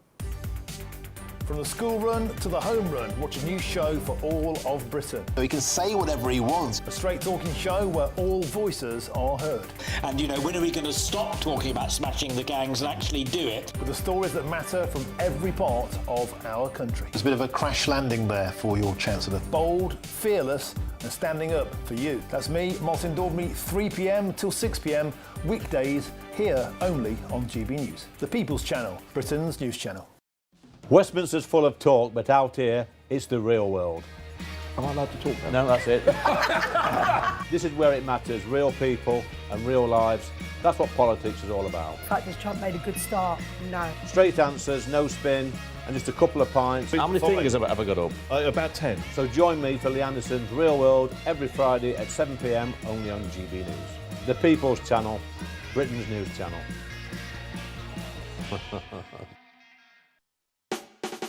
From the school run to the home run, watch a new show for all of Britain. He can say whatever he wants. A straight-talking show where all voices are heard. And, you know, when are we going to stop talking about smashing the gangs and actually do it? With the stories that matter from every part of our country. There's a bit of a crash landing there for your Chancellor. Bold, fearless and standing up for you. That's me, Martin Daubney, 3 p.m. till 6 p.m, weekdays, here only on GB News. The People's Channel, Britain's news channel. Westminster's full of talk, but out here, it's the real world. Am I allowed to talk No, now? that's it. This is where it matters, real people and real lives. That's what politics is all about. In fact, has Trump made a good start? No. Straight answers, no spin, and just a couple of pints. How many fingers have I got up? About 10. So join me for Lee Anderson's Real World every Friday at 7 p.m, only on GB News. The People's Channel, Britain's news channel.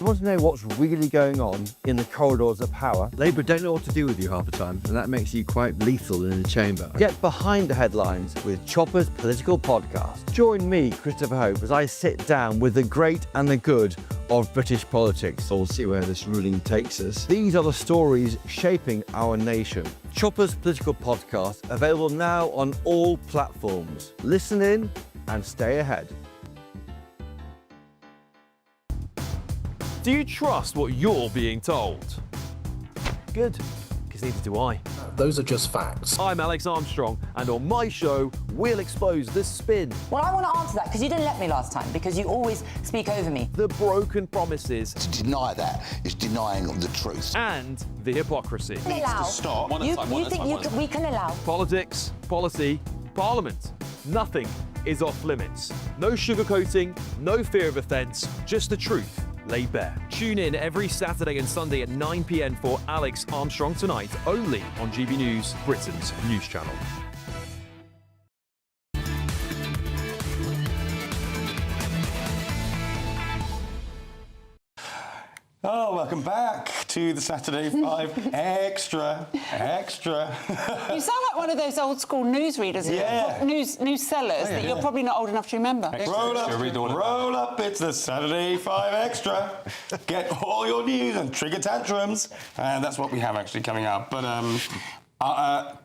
You want to know what's really going on in the corridors of power? Labour don't know what to do with you half the time, and that makes you quite lethal in the chamber. Get behind the headlines with Chopper's political podcast. Join me, Christopher Hope, as I sit down with the great and the good of British politics. We'll see where this ruling takes us. These are the stories shaping our nation. Chopper's political podcast, available now on all platforms. Listen in and stay ahead. Do you trust what you're being told? Good, because neither do I. Those are just facts. I'm Alex Armstrong, and on my show, we'll expose the spin. Well, I want to answer that, because you didn't let me last time, because you always speak over me. The broken promises. To deny that is denying the truth. And the hypocrisy. Needs to stop. You think we can allow? Politics, policy, parliament. Nothing is off limits. No sugarcoating, no fear of offence, just the truth laid bare. Tune in every Saturday and Sunday at 9 p.m. for Alex Armstrong Tonight, only on GB News, Britain's news channel. Oh, welcome back to the Saturday 5 Extra. You sound like one of those old school newsreaders, news sellers that you're probably not old enough to remember. Roll up, it's the Saturday 5 Extra. Get all your news and trigger tantrums. And that's what we have actually coming up. But I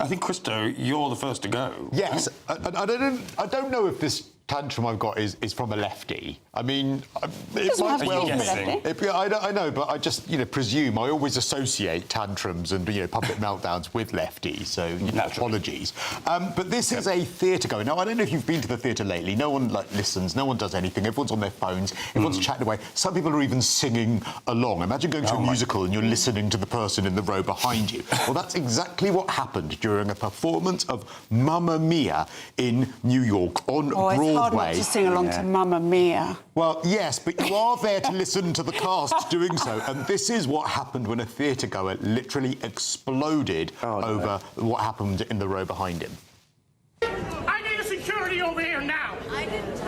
think, Christo, you're the first to go. Yes, I don't know if this tantrum I've got is from a lefty. I mean, it might well be. I know, but I just presume. I always associate tantrums and public meltdowns with lefties, so apologies. But this is a theatre going. Now, I don't know if you've been to the theatre lately. No one listens. No one does anything. Everyone's on their phones. Everyone's chatting away. Some people are even singing along. Imagine going to a musical and you're listening to the person in the row behind you. Well, that's exactly what happened during a performance of Mamma Mia in New York on Broadway. It's hard not to sing along to Mamma Mia. Well, yes, but you are there to listen to the cast doing so. And this is what happened when a theatre-goer literally exploded over what happened in the row behind him. I need a security over here now.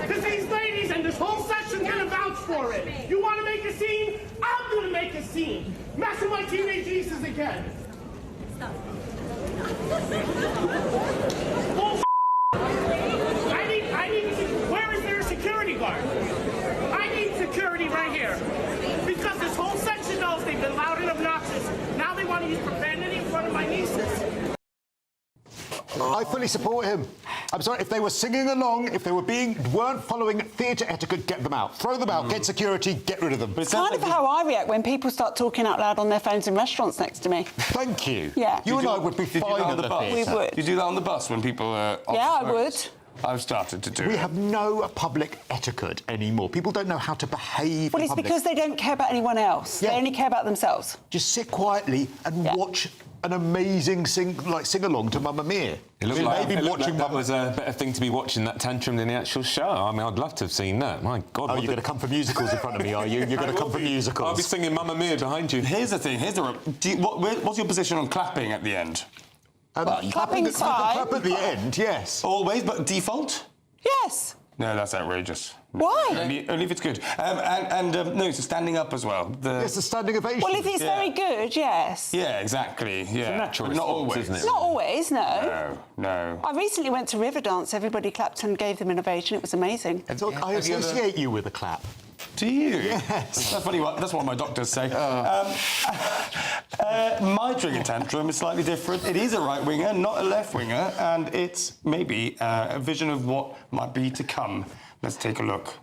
Because these ladies and this whole section's going to vouch for it. You want to make a scene? I'm going to make a scene. Messing my teenage nieces again. Stop. Oh, where is there a security guard? I need security right here. Because this whole section knows they've been loud and obnoxious. Now they want to use profanity in front of my nieces. I fully support him. I'm sorry, if they were singing along, if they weren't following theatre etiquette, get them out. Throw them out, get security, get rid of them. It's kind of how I react when people start talking out loud on their phones in restaurants next to me. Thank you. Yeah. You and I would be fine at the bus. We would. Do you do that on the bus when people are Yeah, I would. I've started to do it. We have no public etiquette anymore. People don't know how to behave Well, in it's public. because they don't care about anyone else. Yeah. They only care about themselves. Just sit quietly and watch an amazing sing-along to Mamma Mia. It looked like that was a better thing to be watching that tantrum than the actual show. I mean, I'd love to have seen that. My God. Oh, you're going to come for musicals in front of me, are you? You're going to come for musicals. I'll be singing Mamma Mia behind you. Here's the thing. What's your position on clapping at the end? Clapping's fine. Clap at the end, yes. Always, but default? Yes. No, that's outrageous. Why? Only if it's good. No, it's a standing up as well. It's a standing ovation. Well, if it's very good, yes. Yeah, exactly. Yeah. It's a natural not response, always, isn't it? Not always, no. No. I recently went to Riverdance. Everybody clapped and gave them an ovation. It was amazing. And so I associate you with a clap. Do you? Yes. That's funny. That's what my doctors say. My trigger tantrum is slightly different. It is a right winger, not a left winger, and it's maybe a vision of what might be to come. Let's take a look.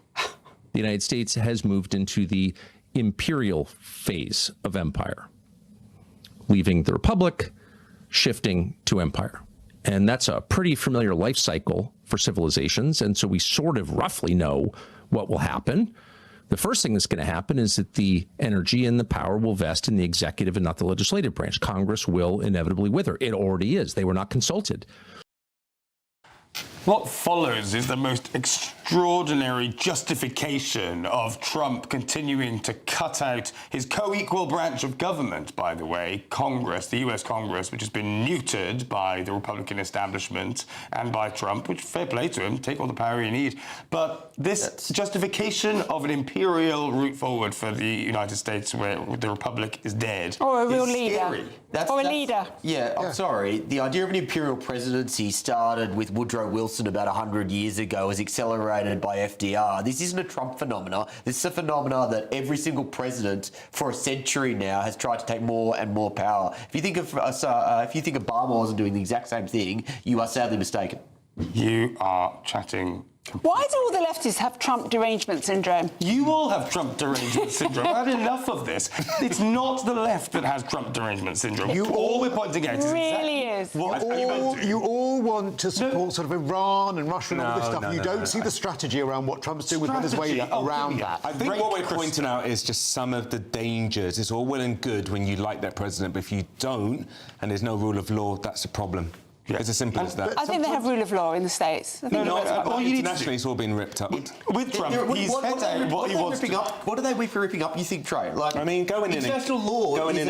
The United States has moved into the imperial phase of empire, leaving the republic, shifting to empire. And that's a pretty familiar life cycle for civilizations. And so we sort of roughly know what will happen. The first thing that's going to happen is that the energy and the power will vest in the executive and not the legislative branch. Congress will inevitably wither. It already is. They were not consulted. What follows is the most extraordinary justification of Trump continuing to cut out his co-equal branch of government, by the way, Congress, the US Congress, which has been neutered by the Republican establishment and by Trump, which, fair play to him, take all the power you need. But this justification of an imperial route forward for the United States where the Republic is dead Or a real is leader. scary. Or a leader. Yeah, I'm sorry. The idea of an imperial presidency started with Woodrow Wilson about 100 years ago, was accelerated by FDR. This isn't a Trump phenomena. This is a phenomena that every single president for a century now has tried to take more and more power. If you think of Obama wasn't doing the exact same thing, you are sadly mistaken. You are chatting. Why do all the leftists have Trump derangement syndrome? You all have Trump derangement syndrome. I've had enough of this. It's not the left that has Trump derangement syndrome. All we're pointing out is really exactly what you all want to support sort of Iran and Russia and all this stuff. No, you no, don't no, see the strategy around what Trump's doing with Venezuela Oh, around that. I think what we're pointing out is just some of the dangers. It's all well and good when you like that president, but if you don't, and there's no rule of law, that's a problem. Yeah. It's as simple as that. I think they have rule of law in the States. Internationally, it's all been ripped up. With Trump, he's set out what he wants to do. What are they ripping up, you think, Trey? Like, I mean, going in and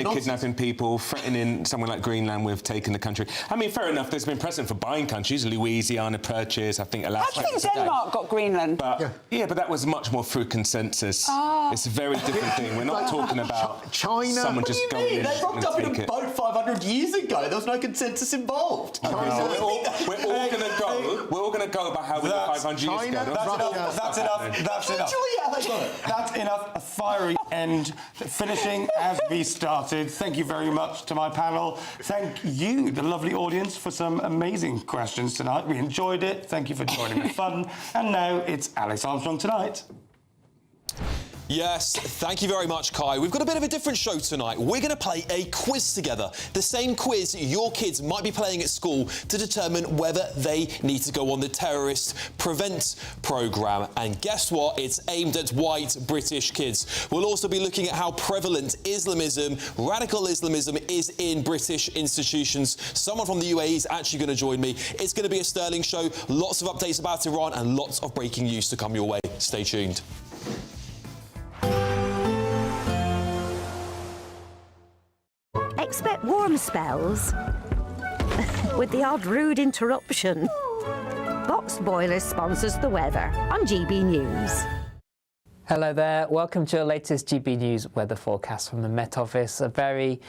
nonsense. kidnapping people, threatening somewhere like Greenland with taking the country. I mean, fair enough, there's been precedent for buying countries. Louisiana Purchase, I think, How do you think Denmark got Greenland? But, yeah, but that was much more through consensus. It's a very different thing. We're not talking about China. Someone just going in They rocked up in and a boat 500 years ago. There was no consensus involved. We're all going to go about how we were 500 years ago. That's enough. That's enough. A fiery end. Finishing as we started. Thank you very much to my panel. Thank you, the lovely audience, for some amazing questions tonight. We enjoyed it. Thank you for joining the fun. And now it's Alex Armstrong Tonight. Yes, thank you very much, Kai. We've got a bit of a different show tonight. We're going to play a quiz together. The same quiz your kids might be playing at school to determine whether they need to go on the Terrorist Prevent programme. And guess what? It's aimed at white British kids. We'll also be looking at how prevalent Islamism, radical Islamism, is in British institutions. Someone from the UAE is actually going to join me. It's going to be a sterling show. Lots of updates about Iran and lots of breaking news to come your way. Stay tuned. Expect warm spells with the odd rude interruption. Boxed Boilers sponsors the weather on GB News. Hello there, welcome to your latest GB News weather forecast from the Met Office. A very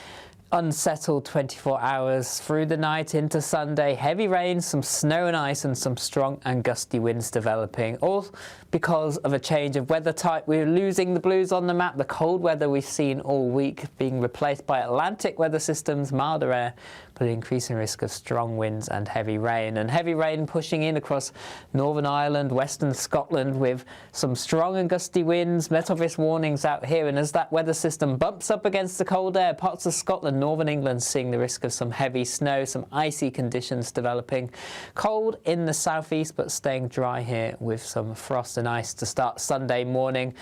unsettled 24 hours through the night into Sunday. Heavy rain, some snow and ice and some strong and gusty winds developing, all because of a change of weather type. We're losing the blues on the map. The cold weather we've seen all week being replaced by Atlantic weather systems, milder air, but an increasing risk of strong winds and heavy rain. And heavy rain pushing in across Northern Ireland, Western Scotland with some strong and gusty winds. Met Office warnings out here. And as that weather system bumps up against the cold air, parts of Scotland, Northern England seeing the risk of some heavy snow, some icy conditions developing. Cold in the southeast, but staying dry here with some frost and ice to start Sunday morning.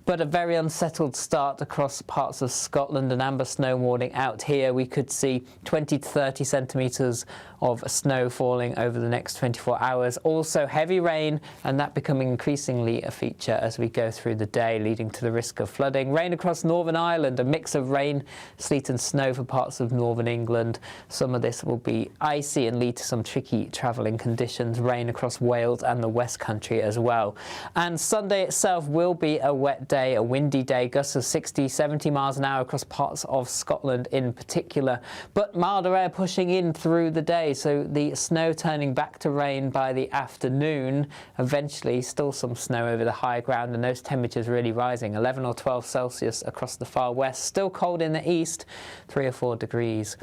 But a very unsettled start across parts of Scotland. An amber snow warning out here. We could see 20 to 30 centimetres of snow falling over the next 24 hours. Also heavy rain, and that becoming increasingly a feature as we go through the day, leading to the risk of flooding. Rain across Northern Ireland, a mix of rain, sleet and snow for parts of Northern England. Some of this will be icy and lead to some tricky travelling conditions. Rain across Wales and the West Country as well. And Sunday itself will be a wet day, a windy day, gusts of 60, 70 miles an hour across parts of Scotland in particular. But milder air pushing in through the day. day, so the snow turning back to rain by the afternoon. Eventually, still some snow over the high ground, and those temperatures really rising. 11 or 12 Celsius across the far west. Still cold in the east, 3 or 4 degrees.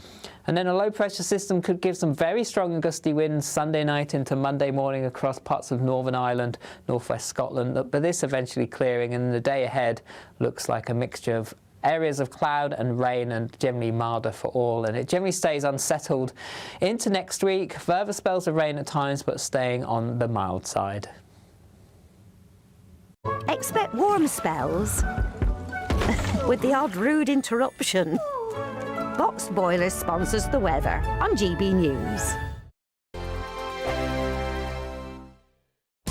And then a low-pressure system could give some very strong and gusty winds Sunday night into Monday morning across parts of Northern Ireland, northwest Scotland. But this eventually clearing, and the day ahead looks like a mixture of areas of cloud and rain, and generally milder for all, and it generally stays unsettled into next week. Further spells of rain at times, but staying on the mild side. Expect warm spells with the odd rude interruption. Boxed Boilers sponsors the weather on GB News.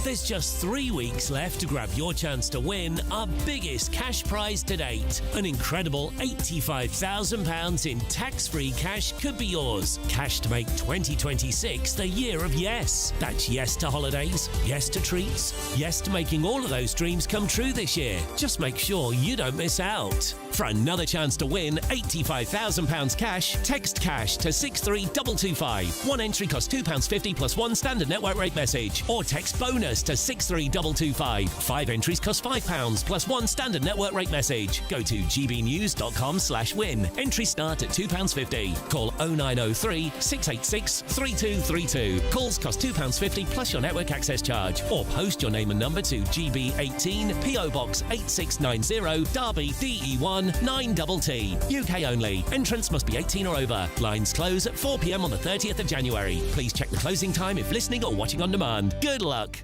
There's just 3 weeks left to grab your chance to win our biggest cash prize to date. An incredible £85,000 in tax-free cash could be yours. Cash to make 2026 the year of yes. That's yes to holidays, yes to treats, yes to making all of those dreams come true this year. Just make sure you don't miss out. For another chance to win £85,000 cash, text cash to 63225. One entry costs £2.50 plus one standard network rate message, or text bonus to 63225. 5 entries cost £5 plus one standard network rate message. Go to gbnews.com/win. Entries start at £2.50. Call 0903 686 3232. Calls cost £2.50 plus your network access charge, or post your name and number to GB18 PO Box 8690 Derby DE1 9TT. UK only. Entrance must be 18 or over. Lines close at 4 p.m. on the 30th of January. Please check the closing time if listening or watching on demand. Good luck.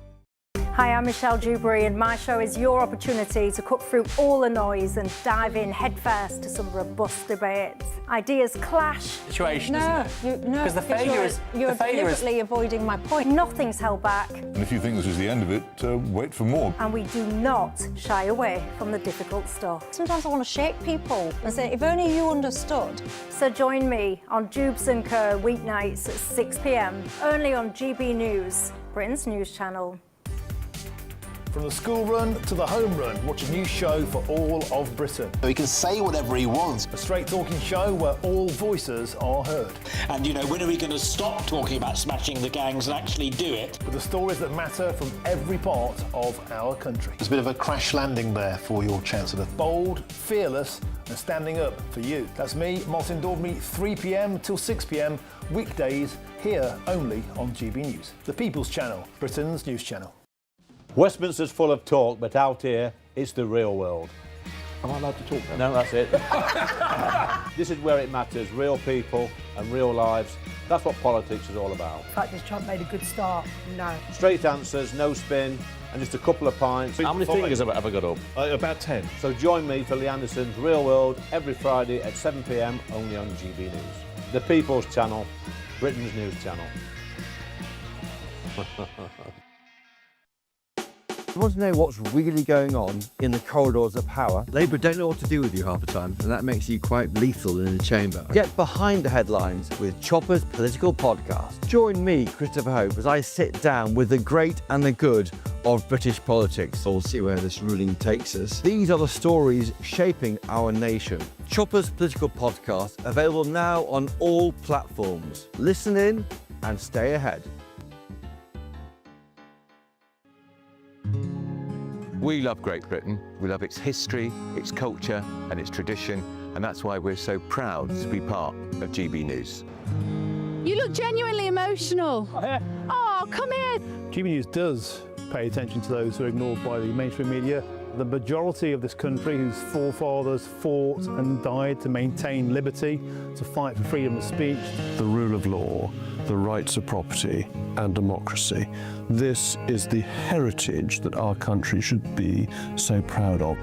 Hi, I'm Michelle Dewberry, and my show is your opportunity to cut through all the noise and dive in headfirst to some robust debates. Ideas clash. Situation, no, isn't it? No, Because the failure is you're deliberately avoiding my point. Nothing's held back. And if you think this is the end of it, wait for more. And we do not shy away from the difficult stuff. Sometimes I want to shake people and say, if only you understood. So join me on Jubes & Co weeknights at 6 p.m, only on GB News, Britain's news channel. From the school run to the home run, watch a new show for all of Britain. He can say whatever he wants. A straight talking show where all voices are heard. And, you know, when are we going to stop talking about smashing the gangs and actually do it? With the stories that matter from every part of our country. There's a bit of a crash landing there for your Chancellor. Bold, fearless and standing up for you. That's me, Martin Daubney, 3 p.m. till 6 p.m, weekdays, here only on GB News. The People's Channel, Britain's news channel. Westminster's full of talk, but out here, it's the real world. Am I allowed to talk now? No, that's it. This is where it matters, real people and real lives. That's what politics is all about. The fact is Trump made a good start, no. Straight answers, no spin, and just a couple of pints. How many fingers have I got up? About 10. So join me for Lee Anderson's Real World every Friday at 7 p.m, only on GB News. The People's Channel, Britain's news channel. You want to know what's really going on in the corridors of power? Labour don't know what to do with you half the time, and that makes you quite lethal in the chamber. Get behind the headlines with Chopper's political podcast. Join me, Christopher Hope, as I sit down with the great and the good of British politics. We'll see where this ruling takes us. These are the stories shaping our nation. Chopper's political podcast, available now on all platforms. Listen in and stay ahead. We love Great Britain. We love its history, its culture and its tradition, and that's why we're so proud to be part of GB News. You look genuinely emotional. Oh, come here. GB News does pay attention to those who are ignored by the mainstream media. The majority of this country whose forefathers fought and died to maintain liberty, to fight for freedom of speech. The rule of law, the rights of property and democracy. This is the heritage that our country should be so proud of.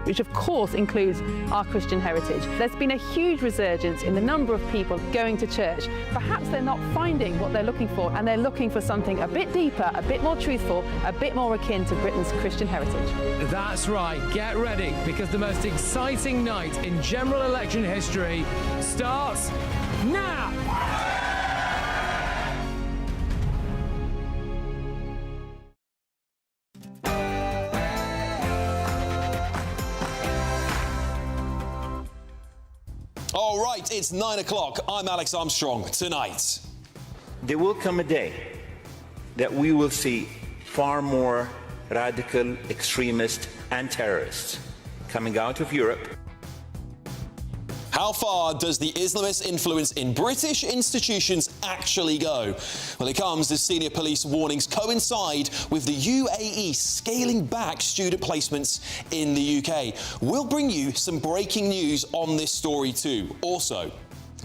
Which of course includes our Christian heritage. There's been a huge resurgence in the number of people going to church. Perhaps they're not finding what they're looking for, and they're looking for something a bit deeper, a bit more truthful, a bit more akin to Britain's Christian heritage. That's right, get ready, because the most exciting night in general election history starts now! All right, it's 9 o'clock. I'm Alex Armstrong. Tonight, there will come a day that we will see far more radical extremists and terrorists coming out of Europe. How far does the Islamist influence in British institutions actually go? Well, it comes as senior police warnings coincide with the UAE scaling back student placements in the UK. We'll bring you some breaking news on this story too. Also,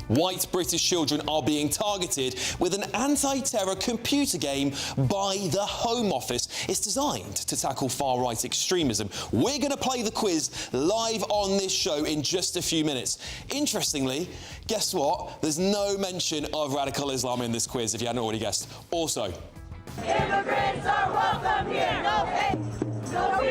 white British children are being targeted with an anti-terror computer game by the Home Office. It's designed to tackle far-right extremism. We're going to play the quiz live on this show in just a few minutes. Interestingly, guess what? There's no mention of radical Islam in this quiz, if you hadn't already guessed. Also, immigrants are welcome here. No hate. No